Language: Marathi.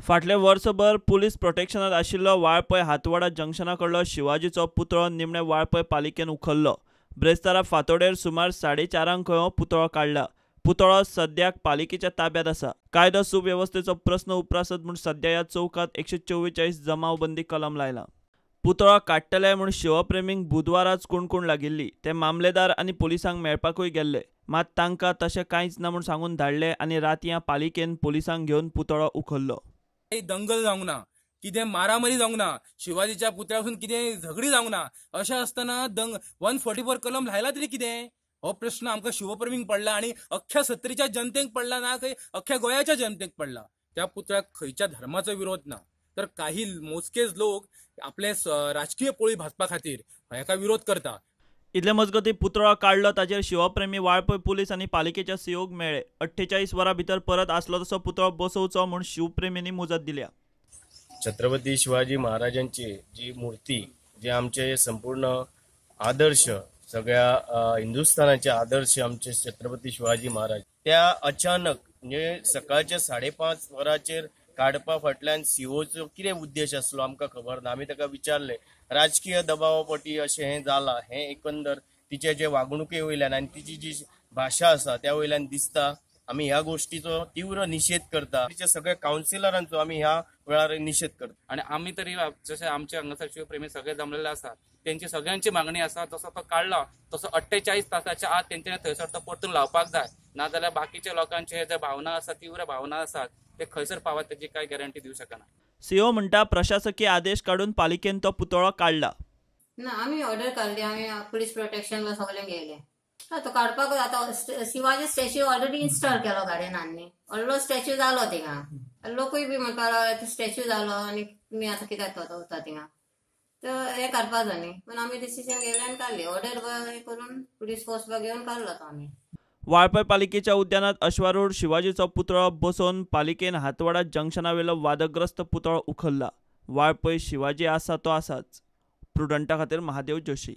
फाटले वर्सभर पुलीस प्रोटेक्शनात आशिल्लो वाळपय हातवडा जंक्शना कडलो शिवाजीचो पुतळो निमणे वाळपय पालिकेन उखल्लो। ब्रेस्तारा फांतोडेर सुमार 4:30 हो पुतळो काडला। पुतळो सद्याक पालिकेच्या ताब्यात आसा। कायदो सुवेवस्थेचो प्रस्न उप्रासत म्हूण सध्या ह्या चौकात 144 जमावबंदी कलम लायला। पुतळो काडटले म्हूण शिवप्रेमींक बुधवाराच कुणकुण लागिल्ली। ते मामलेदार आनी पुलिसांक मेळपाकूय गेल्ले, मात तांकां तशें कांयच ना म्हूण सांगून धाडले आनी रातयां पालिकेन पुलिसांक घेवन पुतळो उखल्लो। दंगल जावंक ना, कितें मारामारी जावंक ना, शिवाजीच्या पुतळ्यासून कितें झगडी जावंक ना। अशें आसतना 144 कलम लायला तरी कितें? हो प्रश्न आमकां शिवप्रेमींक पडला आणि अख्ख्या सत्तरीच्या जनतेक पडला ना, खंय अख्ख्या गोंयाच्या जनतेक पडला। त्या पुतळ्याक खंयच्या धर्माचो विरोध ना, तर काही मोजकेच लोक आपले राजकीय पोळी भाजपा खातीर हेका विरोध करता। इतले मजगतीं पुतळो काडलो ताचेर शिवप्रेमी वाळपय पुलीस आनी पालिकेच्या सीओक मेळ्ळे। 48 वरां भितर परत आसलो तसो पुतळो बसोवचो म्हूण शिवप्रेमींनी मुजत दिल्या। छत्रपती शिवाजी महाराजांची जी मूर्ती, जे आमचे संपूर्ण आदर्श, सगळ्या हिंदुस्थानाचे आदर्श आमचे छत्रपती शिवाजी महाराज, त्या अचानक म्हणजे सकाळच्या 5:30 वरांचेर काडपा फाटल्यान सीओचो कितें उद्देश आसलो आमकां खबर ना। आमी ताका विचारले, राजकीय दबावापोटी अशें हें जालां, हें एकंदर तिचे जे वागणुके वयल्यान आनी तिची जी भाशा आसा त्या वयल्यान दिसता। आमी ह्या गोष्टीचो तीव्र निषेध करता। तिच्या सगळ्या कावन्सिलरांचो आमी ह्या वेळार निषेध करता। आणि आम्ही तरी जसे आमचे हांगासर शिवप्रेमी सगळे जमलेले असतात, त्यांची सगळ्यांची मागणी आसा जसो तो काढला तसो 48 तासाच्या आत तेंच्यानी थंयसर तो परतून लावपाक जाय। नाजाल्यार बाकीच्या लोकांचे जे भावना आसा, तीव्र भावना आसात, ते खंयसर पावत तेजी कांय गॅरंटी दिवं शकना। सीओ म्हणटा प्रशासकीय आदेश काढून पालिकेन तो पुतळो काडला। ना, आम्ही ऑर्डर काढली, आम्ही पोलीस प्रोटेक्शनला सगळे गेले। तो काडपाक आता शिवाजी स्टॅच्यू ऑलरेडी इन्स्टॉल केलो गाडयेनांनी, व्हडलो स्टॅच्यू जालो थिंगा। लोकूय बी म्हणपाक लागले स्टॅच्यू जालो आनी तुमी आतां कित्याक उरता थिंगा, तर हे काडपाक जाय न्ही। पण आमी डिसिजन घेतलें आनी काडली, ऑर्डर करून पुलीस फोर्स घेवन काडलो तो आमी। वाळपय पालिकेच्या उद्यानात अश्वारूढ शिवाजीचो पुतळो बसोवन पालिकेन हातवडा जंक्शनावेलो वादग्रस्त पुतळो उखल्ला। वाळपय शिवाजी आसा तो आसाच। प्रुडंटा खातीर महादेव जोशी।